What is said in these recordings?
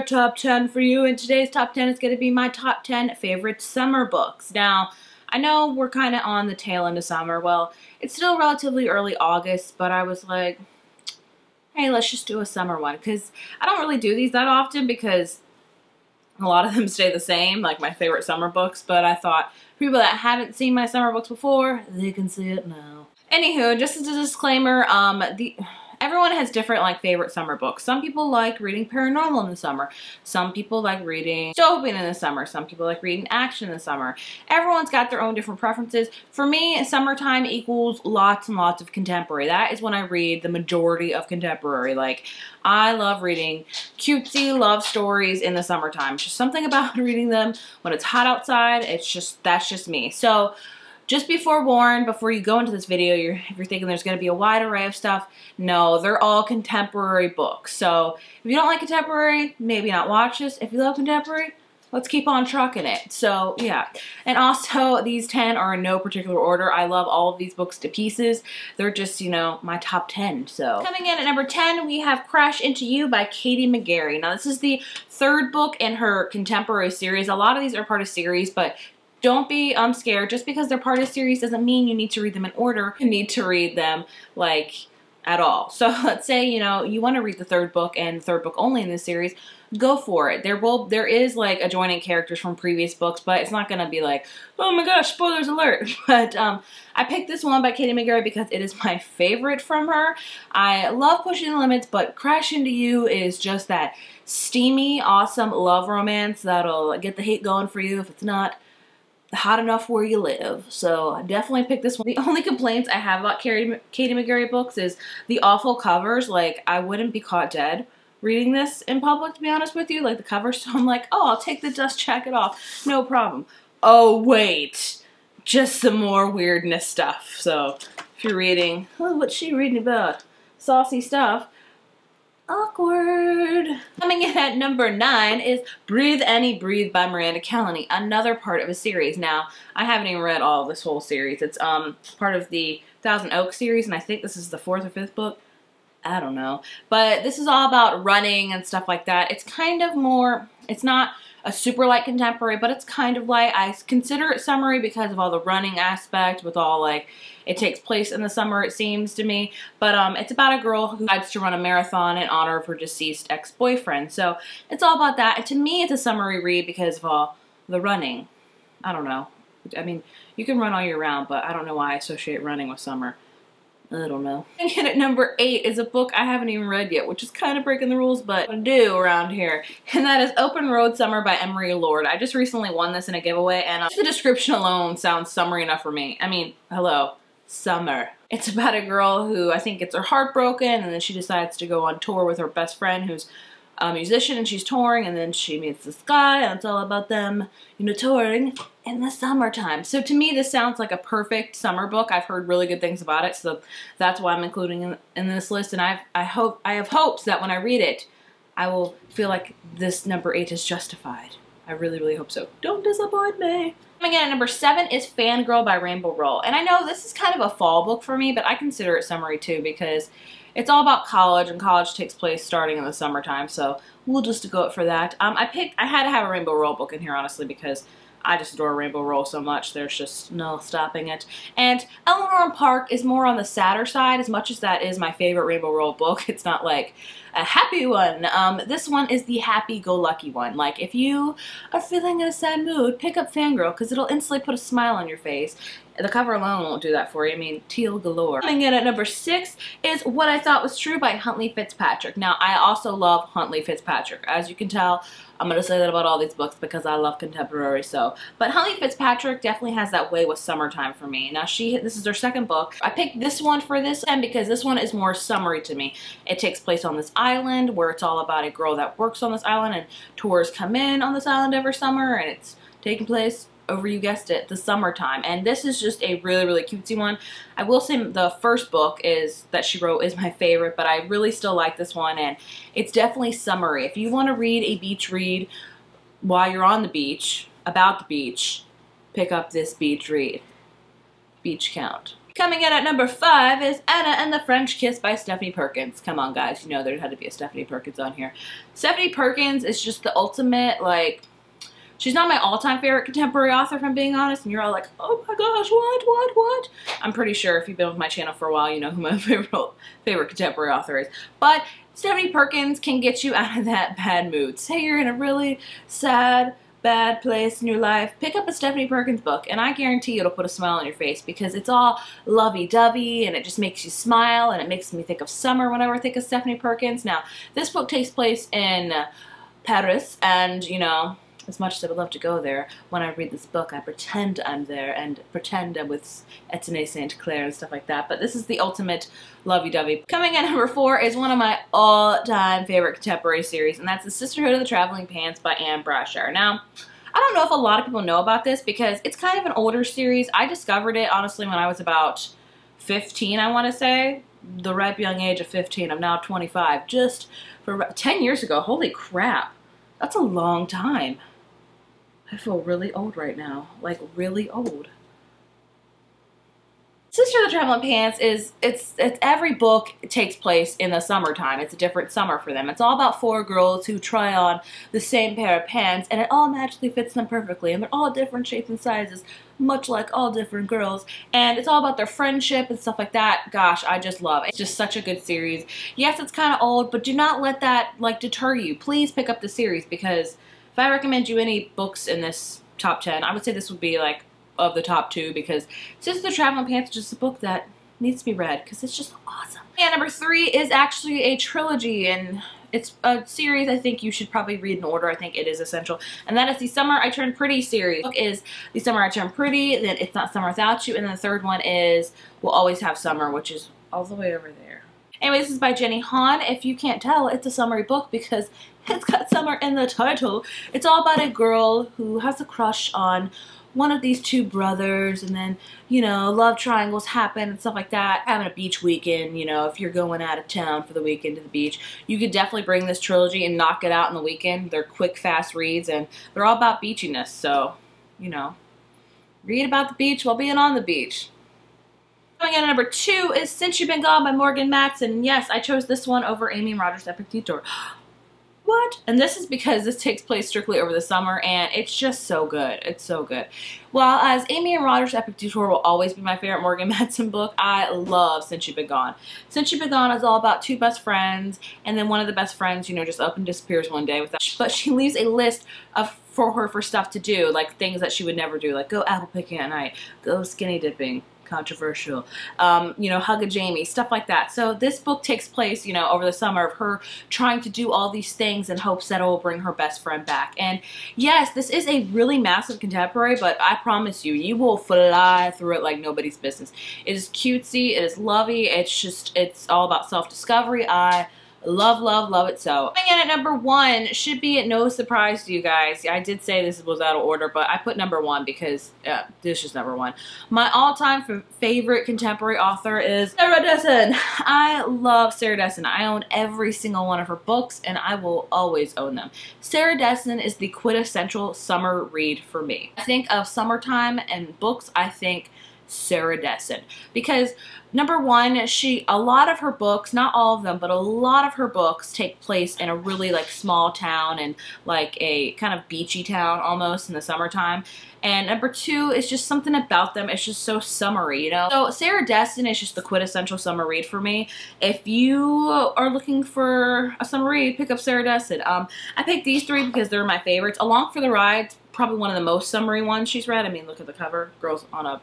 top 10 for you, and today's top 10 is going to be my top 10 favorite summer books. Now, I know we're kind of on the tail end of summer. Well, it's still relatively early August, but I was like, hey, let's just do a summer one, because I don't really do these that often because a lot of them stay the same, like my favorite summer books, but I thought people that haven't seen my summer books before, they can see it now. Anywho, just as a disclaimer, everyone has different favorite summer books. Some people like reading paranormal in the summer. Some people like reading dystopian in the summer. Some people like reading action in the summer. Everyone's got their own different preferences. For me, summertime equals lots and lots of contemporary. That is when I read the majority of contemporary. Like, I love reading cutesy love stories in the summertime. It's just something about reading them when it's hot outside. That's just me. So, just be forewarned before you go into this video, if you're thinking there's going to be a wide array of stuff, no, they're all contemporary books. So if you don't like contemporary, maybe not watch this. If you love contemporary, let's keep on trucking it. So yeah. And also, these 10 are in no particular order. I love all of these books to pieces. They're just, you know, my top 10. So coming in at number 10, we have Crash Into You by Katie McGarry. Now, this is the third book in her contemporary series. A lot of these are part of series, but don't be scared. Just because they're part of a series doesn't mean you need to read them in order. You need to read them, at all. So let's say, you know, you want to read the third book and the third book only in this series, go for it. There is, adjoining characters from previous books, but it's not going to be like, oh my gosh, spoilers alert. But I picked this one by Katie McGarry because it is my favorite from her. I love Pushing the Limits, but Crash Into You is just that steamy, awesome love romance that'll get the hate going for you if it's not hot enough where you live. So I definitely picked this one. The only complaints I have about Katie McGarry books is the awful covers. Like, I wouldn't be caught dead reading this in public, to be honest with you. Like, the covers, so I'm like, oh, I'll take the dust jacket off. No problem. Oh, wait. Just some more weirdness stuff. So if you're reading, oh, what's she reading about? Saucy stuff. Awkward. Coming in at number 9 is Breathe Annie Breathe by Miranda Callany, another part of a series. Now, I haven't even read all of this whole series. It's part of the Thousand Oaks series, and I think this is the 4th or 5th book. I don't know. But this is all about running and stuff like that. It's kind of more, it's not a super light contemporary, but it's kind of light. I consider it summery because of all the running aspect with all, it takes place in the summer, it seems to me. But it's about a girl who decides to run a marathon in honor of her deceased ex-boyfriend. So it's all about that. And to me, it's a summery read because of all the running. I don't know. I mean, you can run all year round, but I don't know why I associate running with summer. I don't know. And in at number 8 is a book I haven't even read yet, which is kind of breaking the rules, but I do around here. And that is Open Road Summer by Emery Lord. I just recently won this in a giveaway, and the description alone sounds summery enough for me. I mean, hello, summer. It's about a girl who I think gets her heart broken, and then she decides to go on tour with her best friend who's a musician, and she's touring, and then she meets this guy, and it's all about them, you know, touring in the summertime. So to me, this sounds like a perfect summer book. I've heard really good things about it, so that's why I'm including it in this list, and I have hopes that when I read it, I will feel like this number 8 is justified. I really, really hope so. Don't disappoint me. Coming in at number 7 is Fangirl by Rainbow Rowell. And I know this is kind of a fall book for me, but I consider it summery too because it's all about college, and college takes place starting in the summertime, so we'll just go for that. I had to have a Rainbow Rowell book in here, honestly, because I just adore Rainbow Rowell so much. There's just no stopping it. And Eleanor and Park is more on the sadder side, as much as that is my favorite Rainbow Rowell book. It's not like a happy one. This one is the happy-go-lucky one. Like, if you are feeling in a sad mood, pick up Fangirl, because it'll instantly put a smile on your face. The cover alone won't do that for you. I mean, teal galore. Coming in at number 6 is What I Thought Was True by Huntley Fitzpatrick. Now, I also love Huntley Fitzpatrick. As you can tell, I'm going to say that about all these books because I love contemporary, so. But Huntley Fitzpatrick definitely has that way with summertime for me. Now, this is her second book. I picked this one for this time because this one is more summery to me. It takes place on this island where it's all about a girl that works on this island, and tours come in on this island every summer, and it's taking place over, you guessed it, the summertime. And this is just a really, really cutesy one. I will say the first book that she wrote is my favorite, but I really still like this one, and it's definitely summery. If you want to read a beach read while you're on the beach, about the beach, pick up this beach read. Beach count. Coming in at number 5 is Anna and the French Kiss by Stephanie Perkins. Come on, guys. You know there had to be a Stephanie Perkins on here. Stephanie Perkins is just the ultimate, like, she's not my all-time favorite contemporary author, if I'm being honest, and you're all like, oh my gosh, what? I'm pretty sure if you've been with my channel for a while, you know who my favorite contemporary author is. But Stephanie Perkins can get you out of that bad mood. Say you're in a really sad, bad place in your life, pick up a Stephanie Perkins book, and I guarantee it'll put a smile on your face because it's all lovey-dovey, and it just makes you smile, and it makes me think of summer whenever I think of Stephanie Perkins. Now, this book takes place in Paris, and, you know, as much as I would love to go there, when I read this book, I pretend I'm there and pretend I'm with Etienne St. Clair and stuff like that. But this is the ultimate lovey-dovey. Coming at number 4 is one of my all-time favorite contemporary series, and that's The Sisterhood of the Traveling Pants by Anne Brashaar. Now, I don't know if a lot of people know about this because it's kind of an older series. I discovered it, honestly, when I was about 15, I want to say. The ripe young age of 15. I'm now 25. Just for 10 years ago. Holy crap. That's a long time. I feel really old right now, like really old. Sister of the Traveling Pants is, it's every book takes place in the summertime. It's a different summer for them. It's all about 4 girls who try on the same pair of pants, and it all magically fits them perfectly, and they're all different shapes and sizes, much like all different girls, and it's all about their friendship and stuff like that. Gosh, I just love it. It's just such a good series. Yes, it's kind of old, but do not let that, like, deter you. Please pick up the series, because if I recommend you any books in this top 10, I would say this would be like of the top 2 because Sister of the Traveling Pants is just a book that needs to be read because it's just awesome. And number 3 is actually a trilogy, and it's a series I think you should probably read in order. I think it is essential. And that is the Summer I Turned Pretty series. The book is The Summer I Turned Pretty, then It's Not Summer Without You, and then the third one is We'll Always Have Summer, which is all the way over there. Anyway, this is by Jenny Han. If you can't tell, it's a summery book because it's got summer in the title. It's all about a girl who has a crush on one of these 2 brothers, and then, you know, love triangles happen and stuff like that. Having a beach weekend, you know, if you're going out of town for the weekend to the beach, you could definitely bring this trilogy and knock it out in the weekend. They're quick, fast reads, and they're all about beachiness, so, you know, read about the beach while being on the beach. Coming in at number 2 is Since You've Been Gone by Morgan Matson. Yes, I chose this one over Amy and Roger's Epic Detour. What? And this is because this takes place strictly over the summer, and it's just so good. It's so good. While as Amy and Roger's Epic Detour will always be my favorite Morgan Matson book, I love Since You've Been Gone. Since You've Been Gone is all about 2 best friends, and then one of the best friends, you know, just up and disappears one day without. But she leaves a list for stuff to do, like things that she would never do, like go apple picking at night, go skinny dipping. Controversial, you know, hug a Jamie, stuff like that. So this book takes place, you know, over the summer of her trying to do all these things in hopes that it will bring her best friend back. And yes, this is a really massive contemporary, but I promise you, you will fly through it like nobody's business. It is cutesy, it is lovey, it's all about self-discovery. I love it so. Coming in at number 1 should be no surprise to you guys. I did say this was out of order, but I put number 1 because this is number 1. My all-time favorite contemporary author is Sarah Dessen. I love Sarah Dessen. I own every single one of her books, and I will always own them. Sarah Dessen is the quintessential summer read for me. I think of summertime and books, I think Sarah Dessen, because number 1, a lot of her books, not all of them, but a lot of her books take place in a really like small town and like a kind of beachy town almost in the summertime. And number 2 is just something about them. It's just so summery, you know? So Sarah Dessen is just the quintessential summer read for me. If you are looking for a summer read, pick up Sarah Dessen. I picked these 3 because they're my favorites. Along for the Ride, probably one of the most summery ones she's read. I mean, look at the cover. Girls on a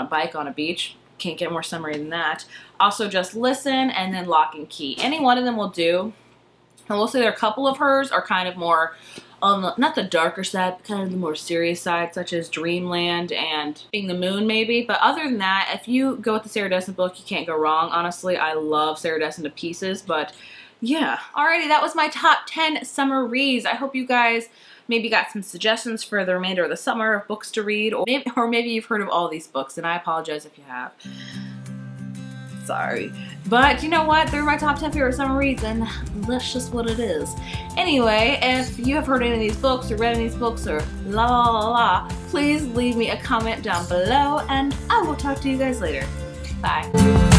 bike on a beach. Can't get more summary than that. Also, Just Listen, and then Lock and Key. Any one of them will do. And we'll say there are a couple of hers are kind of more on the, not the darker side, but kind of the more serious side, such as Dreamland and Being the Moon, maybe. But other than that, if you go with the Sarah Dessen book, you can't go wrong. Honestly, I love Sarah Dessen to pieces, but yeah. Alrighty, that was my top 10 summer reads. I hope you guys maybe got some suggestions for the remainder of the summer of books to read, or maybe you've heard of all these books, and I apologize if you have. Sorry. But you know what? They're my top 10 favorite summer reads, and that's just what it is. Anyway, if you have heard any of these books or read any of these books or la la la la, please leave me a comment down below, and I will talk to you guys later. Bye.